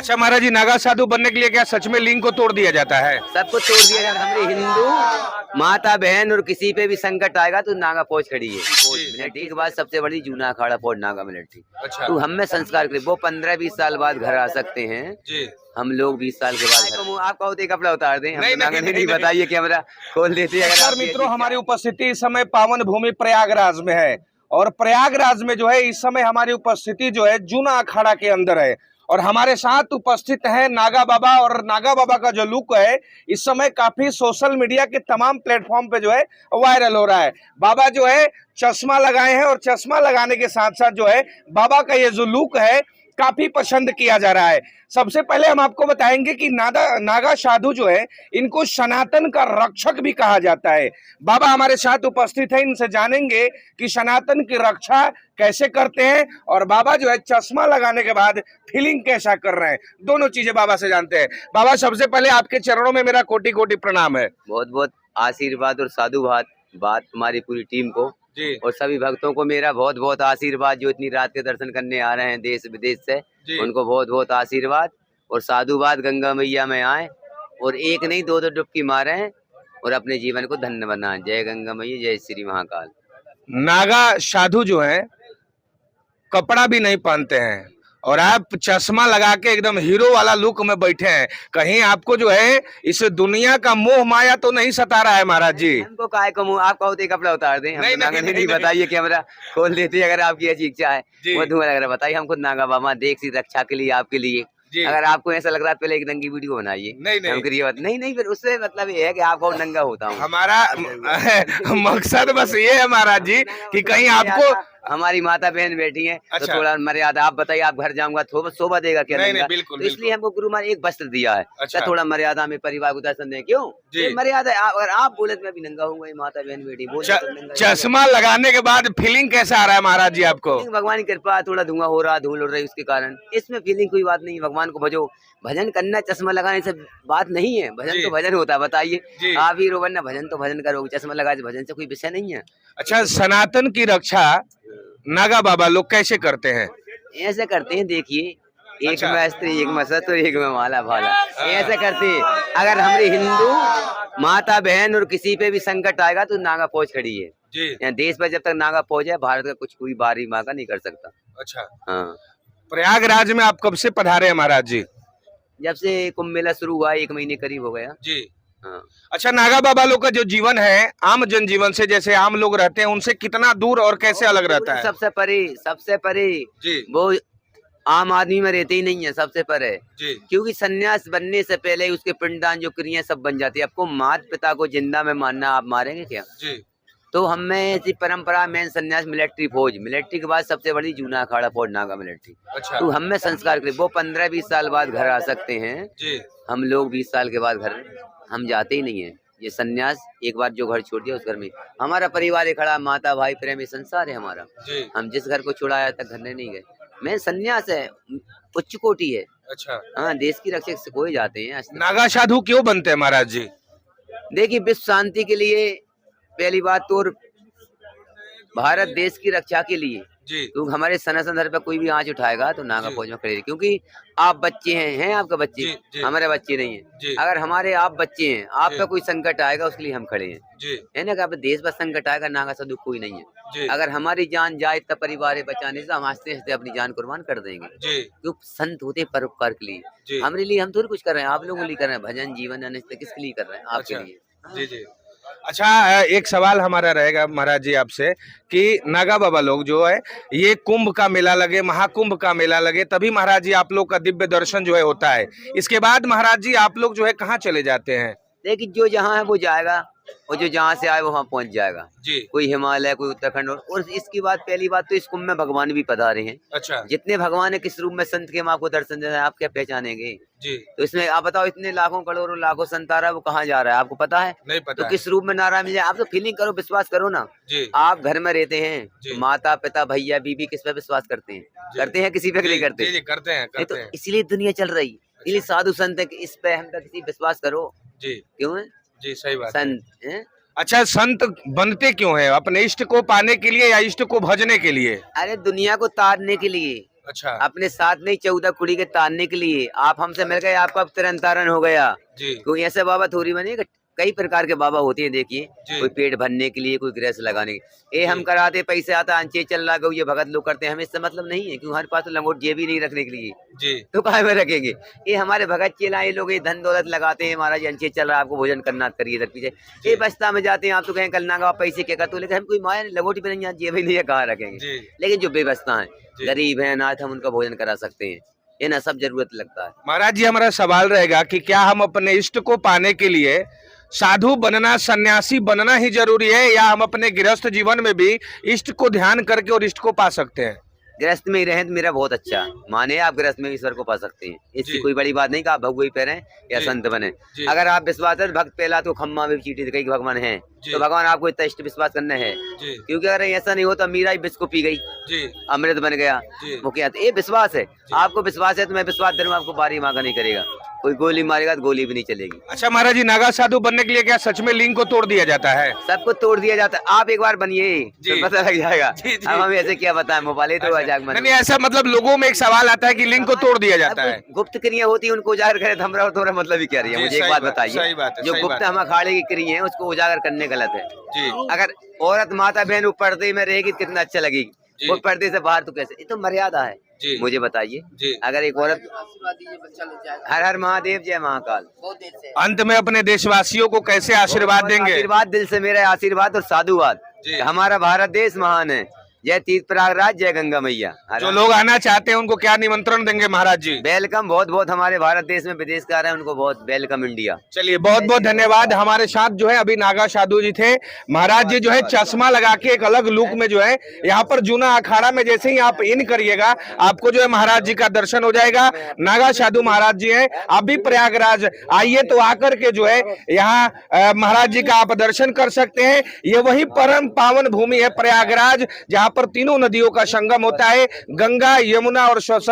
अच्छा महाराज जी, नागा साधु बनने के लिए क्या सच में लिंग को तोड़ दिया जाता है? सब कुछ तोड़ दिया जाता है। हमारे हिंदू माता बहन और किसी पे भी संकट आएगा तो नागा फौज खड़ी है। मिलिट्री के बाद सबसे बड़ी जूना अखाड़ा फौज नागा मिलिट्री। अच्छा। तो हमें संस्कार के वो 15-20 साल बाद घर आ सकते हैं जी। हम लोग 20 साल के बाद। आपका होते कपड़ा उतार दें, नहीं, नहीं, नहीं, बताइए कैमरा खोल देते हैं। अगर मित्रों, हमारी उपस्थिति इस समय पावन भूमि प्रयागराज में है और प्रयागराज में जो है इस समय हमारी उपस्थिति जो है जूना अखाड़ा के अंदर है और हमारे साथ उपस्थित है नागा बाबा। और नागा बाबा का जो लुक है इस समय काफी सोशल मीडिया के तमाम प्लेटफॉर्म पे जो है वायरल हो रहा है। बाबा जो है चश्मा लगाए हैं और चश्मा लगाने के साथ साथ जो है बाबा का ये जो लुक है काफी पसंद किया जा रहा है। सबसे पहले हम आपको बताएंगे कि नागा साधु जो है इनको सनातन का रक्षक भी कहा जाता है। बाबा हमारे साथ उपस्थित है, इनसे जानेंगे कि सनातन की रक्षा कैसे करते हैं और बाबा जो है चश्मा लगाने के बाद फीलिंग कैसा कर रहे हैं। दोनों चीजें बाबा से जानते हैं। बाबा, सबसे पहले आपके चरणों में मेरा कोटि कोटि प्रणाम है। बहुत बहुत आशीर्वाद और साधुवाद हमारी पूरी टीम को जी। और सभी भक्तों को मेरा बहुत बहुत आशीर्वाद। जो इतनी रात के दर्शन करने आ रहे हैं देश विदेश से, उनको बहुत बहुत आशीर्वाद और साधुवाद। गंगा मैया में आए और एक नहीं दो डुबकी मारे और अपने जीवन को धन्य बनाएं। जय गंगा मैया, जय श्री महाकाल। नागा साधु जो है कपड़ा भी नहीं पहनते हैं और आप चश्मा लगा के एकदम हीरो वाला लुक में बैठे हैं। कहीं आपको जो है इस दुनिया का मोह माया तो नहीं सता रहा है महाराज जी? हमको काय को मुंह, आपका होते कपड़ा उतार दें। नहीं, नहीं, बताइए कैमरा खोल देते हैं। अगर आपकी ऐसी इच्छा है वो धुआं लग रहा है, बताइए। हम खुद नागा बाबा देख सी रक्षा के लिए आपके लिए। अगर आपको ऐसा लग रहा है पहले एक नंगी वीडियो बनाइए। नहीं, फिर उससे मतलब ये है कि आपको नंगा होता हूँ। हमारा मकसद बस ये है महाराज जी कि कहीं आपको, हमारी माता बहन बैठी हैं। अच्छा। तो थोड़ा मर्यादा। आप बताइए, आप घर जाऊंगा तो शोभा देगा क्या? नहीं, बिल्कुल, तो इसलिए हमको गुरु महाराज एक वस्त्र दिया है। अच्छा। तो थोड़ा मर्यादा में परिवार को दर्शन दें। क्यों मर्यादा? अगर आप बोले तो मैं भी नंगा हूँ, माता बहन बैठी बोले। चश्मा लगाने के बाद फीलिंग कैसा आ रहा है महाराज जी आपको? भगवान की कृपा, थोड़ा धुआं हो रहा, धूल उड़ रही, उसके कारण इसमें फीलिंग कोई बात नहीं। भगवान को भजो, भजन करना चश्मा लगाने से बात नहीं है। भजन तो भजन होता है। बताइए, आप ही रोबन ना भजन तो भजन करोगे, चश्मा लगा भजन से कोई विषय नहीं है। अच्छा, सनातन की रक्षा नागा बाबा लोग कैसे करते हैं? ऐसे करते हैं, देखिए। एक में स्त्री, एक में सत्र, एक में माला भाला, ऐसे करते हैं। अगर हमारे हिंदू माता बहन और किसी पे भी संकट आएगा तो नागा फौज खड़ी है। यहाँ देश पर जब तक नागा फौज है, भारत का कुछ कोई बारी माँ का नहीं कर सकता। अच्छा। हाँ। प्रयागराज में आप कब से पधारे हैं महाराज जी? जब से कुंभ मेला शुरू हुआ 1 महीने करीब हो गया जी। हाँ। अच्छा, नागा बाबा लोग का जो जीवन है आम जनजीवन से, जैसे आम लोग रहते हैं, उनसे कितना दूर और कैसे अलग रहता है? सबसे परे जी। वो आम आदमी में रहते ही नहीं है, सबसे परे जी। क्योंकि सन्यास बनने से पहले उसके पिंडदान जो क्रिया सब बन जाती है। आपको माता पिता को जिंदा में मानना, आप मारेंगे क्या जी? तो हमें ऐसी परंपरा में सन्यास मिलिट्री फौज, मिलिट्री के बाद सबसे बड़ी जूना अखाड़ा फौज नागा मिलिट्री। अच्छा। तो हमें संस्कार के वो 15-20 साल बाद घर आ सकते हैं जी। हम लोग 20 साल के बाद घर हम जाते ही नहीं है। ये सन्यास एक बार जो घर छोड़ दिया उस घर में हमारा परिवार है खड़ा, माता भाई प्रेम संसार है हमारा जी। हम जिस घर को छुड़ाया तक घर नहीं गए। मैं सन्यास है, उच्च कोटि है। अच्छा। हाँ, देश की रक्षा सिखोए जाते हैं। नागा साधु क्यों बनते हैं महाराज जी? देखिए, विश्व शांति के लिए पहली बात तो, भारत देश की रक्षा के लिए जी। तो हमारे सनातन धर्म पर कोई भी आंच उठाएगा तो नागा फौज में खड़े। क्योंकि आप बच्चे हैं आपके बच्चे जी। हमारे बच्चे नहीं है। अगर हमारे आप बच्चे हैं, आप पे कोई संकट आएगा उसके लिए हम खड़े हैं जी। है ना? कि देश पर संकट आएगा, नागा साधु कोई नहीं है जी। अगर हमारी जान जाए तब परिवार बचाने से हम हंसते हंसते अपनी जान कुर्बान कर देंगे जी। क्योंकि संत होते परोपकार के लिए। हमारे लिए हम थोड़ी कुछ कर रहे हैं, आप लोगों के लिए कर रहे हैं। भजन जीवन किसके लिए कर रहे हैं? आपके लिए जी। अच्छा, एक सवाल हमारा रहेगा महाराज जी आपसे कि नागा बाबा लोग जो है, ये कुंभ का मेला लगे, महाकुंभ का मेला लगे, तभी महाराज जी आप लोग का दिव्य दर्शन जो है होता है। इसके बाद महाराज जी आप लोग जो है कहाँ चले जाते हैं? देखिए, जो जहाँ है वो जाएगा और जो जहाँ से आए वो वहाँ पहुँच जाएगा जी। कोई हिमालय, कोई उत्तराखंड। और इसकी बात, पहली बात तो इस कुंभ में भगवान भी पधारे हैं। अच्छा। जितने भगवान है किस रूप में संत के माँ को दर्शन देना है, आप क्या पहचानेंगे जी? तो इसमें आप बताओ, इतने लाखों करोड़ों लाखों संत आ रहा है, वो कहाँ जा रहा है आपको पता है? नहीं पता। तो किस रूप में नारायण मिल जाए, आप तो फीलिंग करो, विश्वास करो ना जी। आप घर में रहते हैं तो माता पिता भैया बीबी किस पे विश्वास करते हैं? करते हैं किसी पे नहीं करते? करते हैं। तो इसलिए दुनिया चल रही, इसलिए साधु संत इस पे हम पे किसी विश्वास करो जी। क्यों है जी? सही बात। संत है। अच्छा, संत बनते क्यों है? अपने इष्ट को पाने के लिए या इष्ट को भजने के लिए? अरे दुनिया को तारने के लिए अच्छा अपने साथ नहीं 14 कुड़ी के तारने के लिए आप हमसे मिल गए, आपका तुरंत तारण हो गया। जी कोई ऐसे बाबा थोड़ी बने, कई प्रकार के बाबा होते हैं। देखिए जी। कोई पेट भरने के लिए, कोई गृहस्थ लगाने के, ये हम कराते, पैसे आता, अंचे चल रहा, ये भगत लोग करते हैं, हमें इससे मतलब नहीं है, क्योंकि हमारे पास तो लंगोट जेब ही नहीं रखने के लिए, जी तो काहे में रखेंगे। ये हमारे भगत चेलाए लोग ये धन दौलत लगाते हैं, महाराज अंचे चल रहा, आपको भोजन करना, करिए इधर पीछे। ये बस्ता में जाते हैं, आप तो कहें कल नागा पैसे क्या करते हो, लेकिन हम कोई माया लंगोटी पे नहीं, जेब ही नहीं है, कहाँ रखेंगे। जी लेकिन जो बेबस्ता है, गरीब है, अनाथ, हम उनका भोजन करा सकते हैं, ये ना सब जरूरत लगता है। महाराज जी, हमारा सवाल रहेगा कि क्या हम अपने इष्ट को पाने के लिए साधु बनना, सन्यासी बनना ही जरूरी है, या हम अपने गृहस्थ जीवन में भी इष्ट को ध्यान करके और इष्ट को पा सकते हैं? गृहस्थ में ही रहें तो मेरा बहुत अच्छा, माने आप गृहस्थ में ईश्वर को पा सकते हैं, जी। इससे कोई बड़ी बात नहीं कि आप भगवई पे रहें या जी। संत बने। जी। अगर आप विश्वास है, भक्त पहला तो खम्मा में चीटी कई भगवान हैं, जी। तो भगवान आपको इतना इष्ट विश्वास करना है, जी क्योंकि अगर ऐसा नहीं होता, मीरा ही विष को पी गई, जी अमृत बन गया, जी। वो क्या, ये विश्वास है। आपको विश्वास है तो मैं विश्वास दूंगा, आपको बारी मांगा नहीं करेगा, कोई गोली मारेगा तो गोली भी नहीं चलेगी। अच्छा महाराज जी, नागा साधु बनने के लिए क्या सच में लिंग को तोड़ दिया जाता है? सबको तोड़ दिया जाता है, आप एक बार बनिए जी। तो पता लग जाएगा। जी, जी। अब हम ऐसे क्या बताएं, मोबाइल तो मजाक नहीं ऐसा मतलब लोगों में एक सवाल आता है कि लिंग को तोड़ दिया जाता है। गुप्त क्रिया होती है, उनको उजागर करे तो हमरा थोड़ा मतलब ही क्या रही है। जी, मुझे एक सही बात बात, सही बताइए, बात है, जो सही गुप्त बात है। हम अखाड़े की क्रिया है, उसको उजागर करने गलत है। जी अगर औरत माता बहन वो पर्दे में रहेगी तो कितना अच्छा लगेगी, जी। वो पर्दे से बाहर तो कैसे, ये तो मर्यादा है। जी। मुझे बताइए, जी। अगर एक औरत, हर हर महादेव, जय महाकाल। अंत में अपने देशवासियों को कैसे आशीर्वाद देंगे? आशीर्वाद दिल से मेरा आशीर्वाद और साधुवाद। जी। हमारा भारत देश महान है, जय तीर्थ प्रयागराज, जय गंगा मैया। जो लोग आना चाहते हैं उनको क्या निमंत्रण देंगे महाराज जी? वेलकम, बहुत बहुत हमारे भारत देश में विदेश का आ रहे हैं, उनको बहुत वेलकम इंडिया। चलिए बहुत बहुत धन्यवाद। हमारे साथ जो है अभी नागा साधु जी थे। महाराज जी जो है चश्मा लगा के एक अलग लुक में जो है यहाँ पर जूना अखाड़ा में जैसे ही आप इन करिएगा, आपको जो है महाराज जी का दर्शन हो जाएगा। नागा साधु महाराज जी हैं, आप भी प्रयागराज आइए तो आकर के जो है यहाँ महाराज जी का आप दर्शन कर सकते हैं। ये वही परम पावन भूमि है प्रयागराज, जहाँ पर तीनों नदियों का संगम होता है, गंगा, यमुना और सरस्वती।